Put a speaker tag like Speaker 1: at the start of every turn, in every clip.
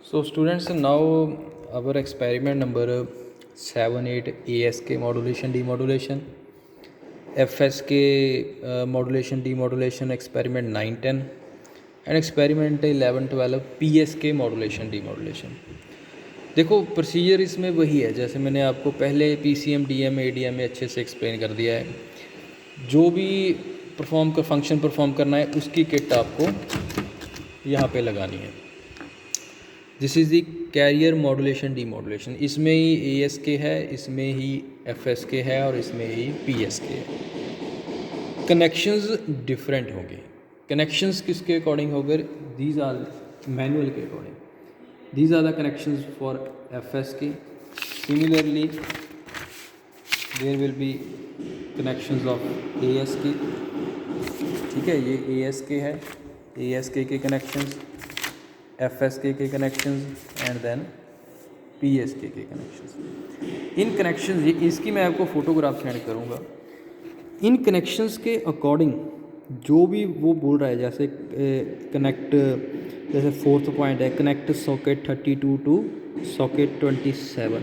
Speaker 1: So students, now our experiment number 7, 8, ASK modulation demodulation, FSK modulation demodulation, experiment 9, 10 and experiment 11, 12 PSK modulation demodulation. देखो procedure इसमें वही है जैसे मैंने आपको पहले PCM DM ADM में अच्छे से एक्सप्लेन कर दिया है। जो भी फंक्शन परफॉर्म करना है उसकी किट आपको यहाँ पे लगानी है। This is the carrier modulation demodulation. इसमें ही ASK है, इसमें ही FSK है और इसमें ही PSK है। कनेक्शंस डिफरेंट होंगे। कनेक्शंस किसके अकॉर्डिंग होंगे? दीज आर मैनुअल के according. These are the connections for FSK। Similarly there will be connections of ASK। ठीक है, ये ASK है, ASK के कनेक्शंस, FSK के कनेक्शंस एंड देन PSK के कनेक्शंस। इन कनेक्शंस, ये इसकी मैं आपको फ़ोटोग्राफ सेंड करूँगा। इन कनेक्शंस के अकॉर्डिंग जो भी वो बोल रहा है, जैसे कनेक्ट, जैसे फोर्थ पॉइंट है connect socket 32 to socket 27।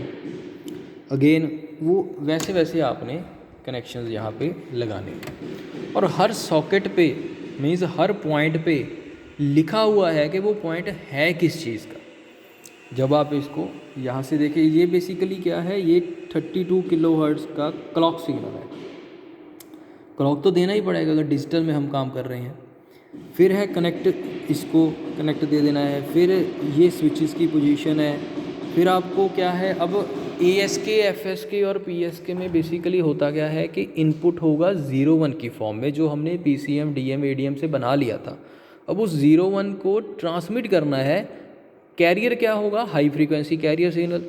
Speaker 1: Again वो वैसे वैसे आपने कनेक्शंस यहाँ पे लगाने हैं और हर सॉकेट पे मीन्स हर पॉइंट पे लिखा हुआ है कि वो पॉइंट है किस चीज़ का। जब आप इसको यहाँ से देखिए, ये बेसिकली क्या है, ये 32 किलोहर्ट्ज़ का क्लॉक सिग्नल है। क्लॉक तो देना ही पड़ेगा अगर डिजिटल में हम काम कर रहे हैं। फिर है कनेक्ट, इसको कनेक्ट दे देना है। फिर ये स्विचेस की पोजीशन है। फिर आपको क्या है, अब ASK, FSK और PSK में बेसिकली होता क्या है कि इनपुट होगा 0-1 की फॉर्म में, जो हमने PCM DM ADM से बना लिया था। अब उस 0-1 को ट्रांसमिट करना है। कैरियर क्या होगा? High frequency carrier signal.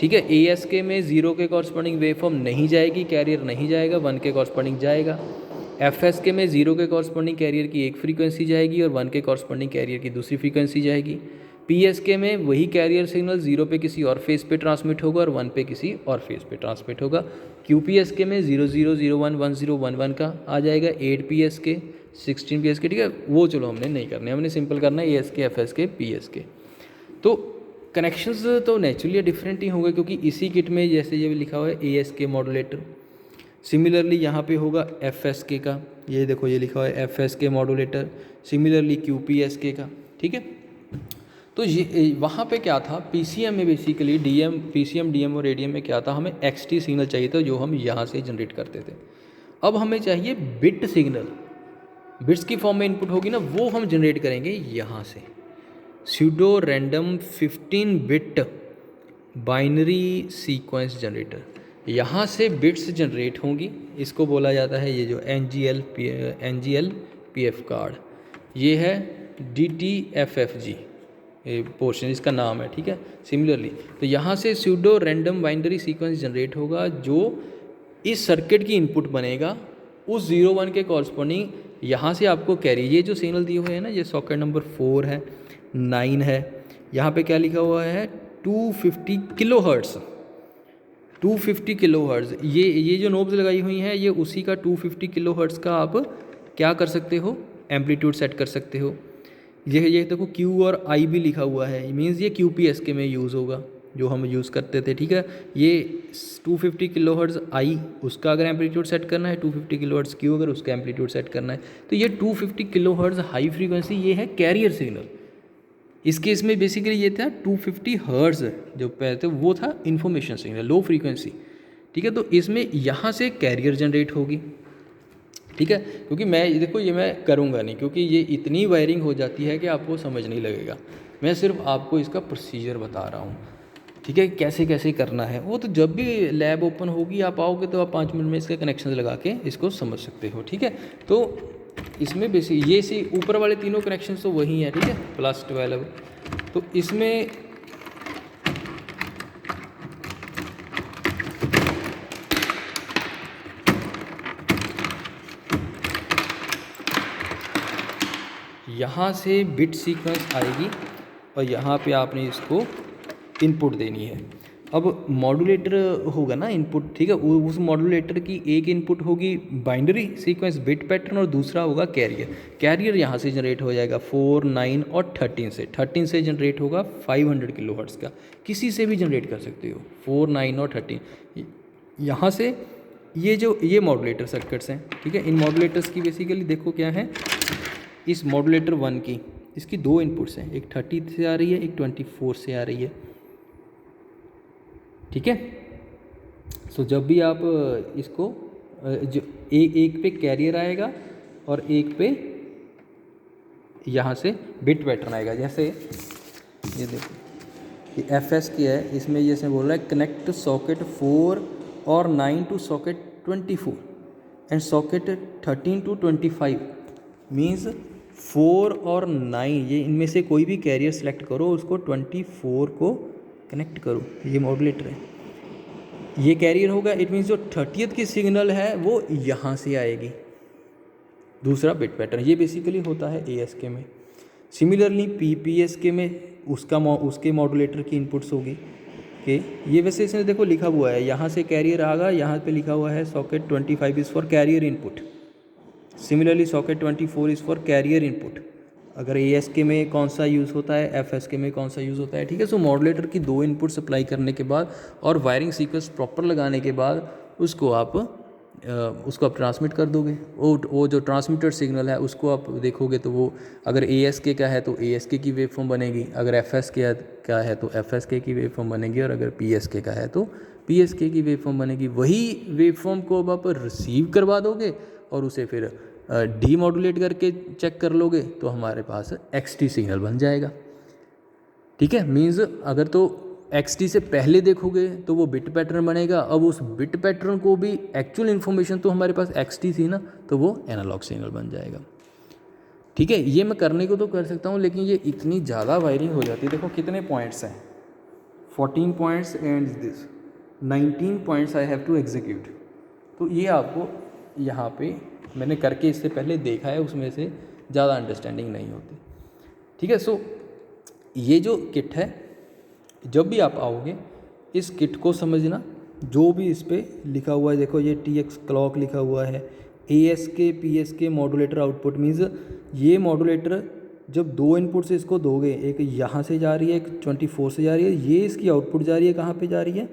Speaker 1: ठीक है, ASK में 0 के कॉरस्पॉन्डिंग वेव फॉर्म नहीं जाएगी, कैरियर नहीं जाएगा, 1 के कॉरस्पॉन्डिंग जाएगा। FSK में 0 के कॉरस्पॉन्डिंग कैरियर की एक फ्रीक्वेंसी जाएगी और 1 के कॉरस्पॉन्डिंग कैरियर की दूसरी फ्रीक्वेंसी जाएगी। PSK में वही कैरियर सिग्नल 0 पे किसी और फेस पे ट्रांसमिट होगा और 1 पे किसी और फेस पे ट्रांसमिट होगा। QPSK में 0001 1011 का आ जाएगा, 8PSK 16PSK। ठीक है, वो चलो हमने नहीं करने, हमने सिंपल करना है ASK, FSK, PSK। तो कनेक्शंस तो नेचुरली डिफरेंट ही होंगे क्योंकि इसी किट में जैसे ये लिखा हुआ है ASK मॉड्यूलेटर। सिमिलरली यहाँ पे होगा FSK का, ये देखो ये लिखा हुआ है FSK मॉड्यूलेटर। सिमिलरली QPSK का। ठीक है, तो ये वहाँ पे क्या था, PCM में बेसिकली PCM DM और ADM में क्या था, हमें XT सिग्नल चाहिए था जो हम यहाँ से जनरेट करते थे। अब हमें चाहिए बिट सिग्नल, बिट्स की फॉर्म में इनपुट होगी ना, वो हम जनरेट करेंगे यहाँ से। Pseudo random 15 bit binary sequence generator, यहाँ से बिट्स जनरेट होंगी। इसको बोला जाता है, ये जो NGL PF कार्ड, ये है DTFFG पोर्शन इसका नाम है। ठीक है, सिमिलरली तो यहाँ से pseudo random binary sequence generate होगा जो इस सर्किट की इनपुट बनेगा। उस 0-1 के कॉरस्पॉन्डिंग यहाँ से आपको कैरी, ये जो सिग्नल दिए हुए हैं ना, ये सॉकेट नंबर 4 है, 9 है, यहाँ पे क्या लिखा हुआ है 250 किलोहर्ट्ज़। 250 किलोहर्ट्ज़, ये जो नोब्स लगाई हुई हैं ये उसी का 250 किलोहर्ट्ज़ का आप क्या कर सकते हो, एम्पलीट्यूड सेट कर सकते हो। ये देखो Q और I भी लिखा हुआ है, मीन्स ये QPSK में यूज़ होगा जो हम यूज़ करते थे। ठीक है, ये 250 किलोहर्ट्ज़ I, उसका अगर एम्पलीट्यूड सेट करना है, 250 किलोहर्ट्ज़ Q अगर उसका एम्पलीट्यूड सेट करना है, तो ये 250 किलोहर्ट्ज़ हाई फ्रीक्वेंसी, ये है कैरियर सिग्नल। इस केस में बेसिकली ये था 250 हर्ट्ज़, जो पहले थे वो था इन्फॉर्मेशन सिग्नल, लो फ्रीक्वेंसी। ठीक है, तो इसमें यहाँ से कैरियर जनरेट होगी। ठीक है, क्योंकि मैं देखो ये मैं करूँगा नहीं क्योंकि ये इतनी वायरिंग हो जाती है कि आपको समझ नहीं लगेगा। मैं सिर्फ आपको इसका प्रोसीजर बता रहा हूँ। ठीक है, कैसे कैसे करना है वो तो जब भी लैब ओपन होगी आप आओगे तो आप 5 मिनट में इसके कनेक्शन लगा के इसको समझ सकते हो। ठीक है, तो इसमें बेसिक ये सी ऊपर वाले तीनों कनेक्शन तो वही हैं। ठीक है, +12। तो इसमें यहाँ से बिट सीक्वेंस आएगी और यहाँ पे आपने इसको इनपुट देनी है। अब मॉड्यूलेटर होगा ना इनपुट, ठीक है, उस मॉड्यूलेटर की एक इनपुट होगी बाइनरी सीक्वेंस बिट पैटर्न और दूसरा होगा कैरियर। कैरियर यहाँ से जनरेट हो जाएगा 4, 9 और 13 से जनरेट होगा 500 किलोहर्ट्ज़ का। किसी से भी जनरेट कर सकते हो 4, 9 और 13 यहाँ से। ये मॉड्यूलेटर सर्किट्स हैं, ठीक है। इन मॉड्यूलेटर्स की बेसिकली देखो क्या है, इस मॉड्यूलेटर 1 की इसकी 2 इनपुट्स हैं, एक 30 से आ रही है, एक 24 से आ रही है, ठीक है। सो जब भी आप इसको जो एक पे कैरियर आएगा और एक पे यहाँ से बिट पैटर्न आएगा। जैसे ये देखो, ये FS की है, इसमें जैसे बोल रहा है कनेक्ट सॉकेट 4 और 9 to socket 24 and socket 13 to 25 means 4 और 9 ये इनमें से कोई भी कैरियर सेलेक्ट करो, उसको 24 को कनेक्ट करो। ये मॉड्यूलेटर है, ये कैरियर होगा। इट मीन्स जो 30th की सिग्नल है वो यहाँ से आएगी, दूसरा बिट पैटर्न। ये बेसिकली होता है ASK में। सिमिलरली PPSK में उसके मॉड्यूलेटर की इनपुट्स होगी कि ये वैसे इसमें देखो लिखा हुआ है, यहाँ से कैरियर आएगा, यहाँ पे लिखा हुआ है socket 25 is for carrier input, similarly socket 24 is for carrier input. अगर ASK में कौन सा यूज़ होता है, FSK में कौन सा यूज़ होता है, ठीक है। सो मॉड्यूलेटर की 2 इनपुट सप्लाई करने के बाद और वायरिंग सीक्वेंस प्रॉपर लगाने के बाद उसको आप ट्रांसमिट कर दोगे। वो जो ट्रांसमिटेड सिग्नल है उसको आप देखोगे तो वो अगर ASK का है तो ASK की वेव फॉर्म बनेगी, अगर FSK का है तो FSK की वेव फॉर्म बनेगी, और अगर PSK का है तो PSK की वेव फॉर्म बनेगी। वही वेव फॉर्म को अब आप रिसीव करवा दोगे और उसे फिर डीमॉड्यूलेट करके चेक कर लोगे तो हमारे पास XT सिग्नल बन जाएगा, ठीक है। मीन्स अगर तो XT से पहले देखोगे तो वो बिट पैटर्न बनेगा। अब उस बिट पैटर्न को भी एक्चुअल इन्फॉर्मेशन तो हमारे पास XT थी ना, तो वो एनालॉग सिग्नल बन जाएगा, ठीक है। ये मैं करने को तो कर सकता हूँ, लेकिन ये इतनी ज़्यादा वायरिंग हो जाती है। देखो कितने पॉइंट्स हैं, 14 points and this 19 points I have to execute. तो ये आपको यहाँ पे मैंने करके इससे पहले देखा है, उसमें से ज़्यादा अंडरस्टैंडिंग नहीं होती, ठीक है। सो ये जो किट है, जब भी आप आओगे इस किट को समझना, जो भी इस पर लिखा हुआ है, देखो ये TX क्लॉक लिखा हुआ है, ASK PSK modulator output means ये मॉड्यूलेटर जब 2 इनपुट से इसको दोगे, एक यहाँ से जा रही है, एक 24 से जा रही है, ये इसकी आउटपुट जा रही है, कहाँ पे जा रही है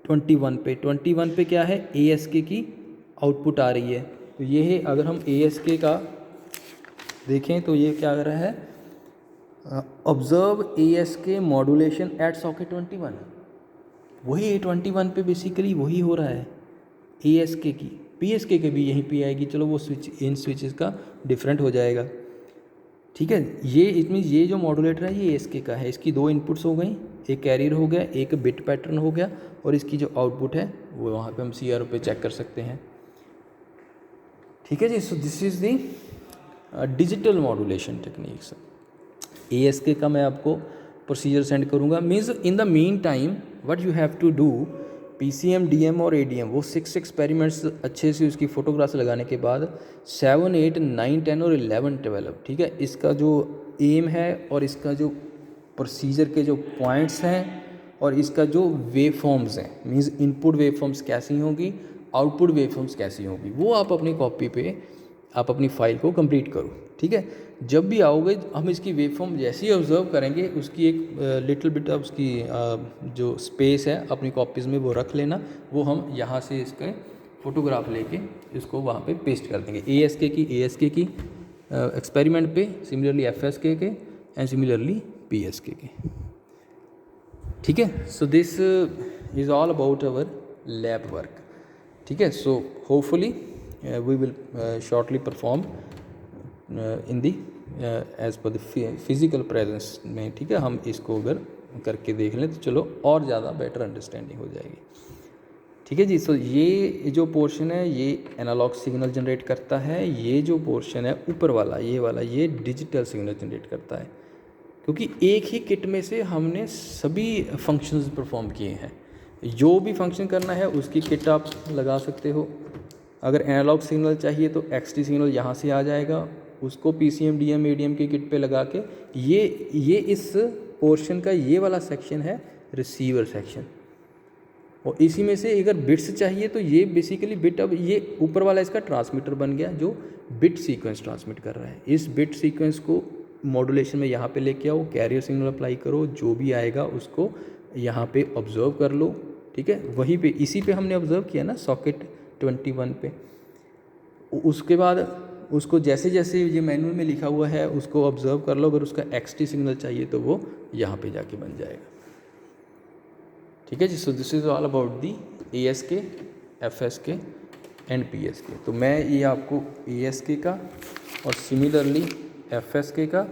Speaker 1: 21 पे। 21 पे क्या है, ASK की आउटपुट आ रही है। तो ये है, अगर हम ASK का देखें तो ये क्या कर रहा है, observe ASK modulation at socket 21। वही 21 पे बेसिकली वही हो रहा है ASK की। PSK के भी यहीं पे आएगी, चलो वो इन स्विचेस का डिफरेंट हो जाएगा, ठीक है। ये इट मीन्स ये जो मॉड्यूलेटर है ये ASK का है, इसकी 2 इनपुट्स हो गई, एक कैरियर हो गया, एक बिट पैटर्न हो गया, और इसकी जो आउटपुट है वो वहाँ पे हम CRO पे चेक कर सकते हैं, ठीक है जी। So this is the digital modulation techniques. ASK का मैं आपको प्रोसीजर सेंड करूँगा। Means in the mean time what you have to do, PCM DM और ADM वो 6 एक्सपेरिमेंट्स अच्छे से उसकी फ़ोटोग्राफ्स लगाने के बाद 7, 8, 9, 10 और 11, 12, ठीक है, इसका जो एम है और इसका जो प्रोसीजर के जो पॉइंट्स हैं और इसका जो वेव फॉर्म्स हैं, मीन्स इनपुट वेव फॉर्म्स कैसी होंगी, आउटपुट वेव फॉर्म्स कैसी होंगी, वो आप अपनी कॉपी पे आप अपनी फाइल को कंप्लीट करो, ठीक है। जब भी आओगे हम इसकी वेव फॉर्म जैसे ही ऑब्जर्व करेंगे, उसकी एक लिटिल बिट ऑफ उसकी जो स्पेस है अपनी कॉपीज़ में वो रख लेना, वो हम यहाँ से इसके फ़ोटोग्राफ लेके इसको वहाँ पे पेस्ट कर देंगे। ASK की एक्सपेरिमेंट पे, सिमिलरली FSK के एंड सिमिलरली PSK के, ठीक है। So this is all about our lab work, ठीक है। So hopefully we will shortly perform in the as per the physical presence में, ठीक है। हम इसको अगर करके देख लें तो चलो और ज़्यादा बेटर अंडरस्टैंडिंग हो जाएगी, ठीक है जी। सो ये जो पोर्शन है ये एनालॉग सिग्नल जनरेट करता है, ये जो पोर्शन है ऊपर वाला ये डिजिटल सिग्नल जनरेट करता है, क्योंकि एक ही किट में से हमने सभी फंक्शंस परफॉर्म किए हैं। जो भी फंक्शन करना है उसकी किट आप लगा सकते हो। अगर एनालॉग सिग्नल चाहिए तो XT सिग्नल यहाँ से आ जाएगा, उसको PCM DM ADM की किट पे लगा के ये इस पोर्शन का ये वाला सेक्शन है रिसीवर सेक्शन, और इसी में से अगर बिट्स चाहिए तो ये बेसिकली बिट, अब ये ऊपर वाला इसका ट्रांसमीटर बन गया जो बिट सीक्वेंस ट्रांसमिट कर रहा है। इस बिट सीक्वेंस को मॉड्यूलेशन में यहाँ पे लेके आओ, कैरियर सिग्नल अप्लाई करो, जो भी आएगा उसको यहाँ पे ऑब्जर्व कर लो, ठीक है। वहीं पे इसी पे हमने ऑब्जर्व किया ना सॉकेट 21 पे। उसके बाद उसको जैसे जैसे ये मैनुअल में लिखा हुआ है उसको ऑब्जर्व कर लो, अगर उसका एक्सटी सिग्नल चाहिए तो वो यहाँ पे जाके बन जाएगा, ठीक है जी। So this is all about the ASK, FSK and PSK। तो मैं ये आपको ASK का और सिमिलरली FSK का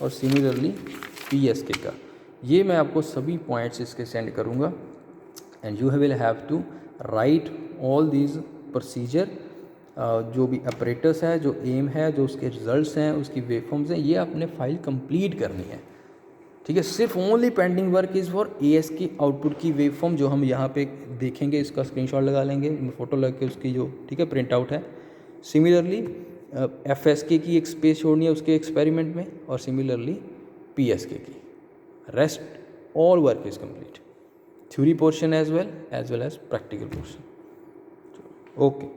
Speaker 1: और सिमिलरली PSK का ये मैं आपको सभी पॉइंट्स इसके सेंड करूँगा, and you will have to write all these procedure. जो भी ऑपरेटर्स है, जो एम है, जो उसके रिजल्ट्स हैं, उसकी वेवफॉर्म्स हैं, ये आपने फाइल कंप्लीट करनी है, ठीक है। सिर्फ only pending work is for ASK output की वेवफॉर्म, जो हम यहाँ पे देखेंगे, इसका स्क्रीनशॉट लगा लेंगे, फोटो लग के उसकी जो, ठीक है, प्रिंट आउट है। सिमिलरली FSK की एक स्पेस छोड़नी है उसके एक्सपेरिमेंट में, और सिमिलरली PSK की। Rest all work is complete, theory portion as well as practical portion. Okay.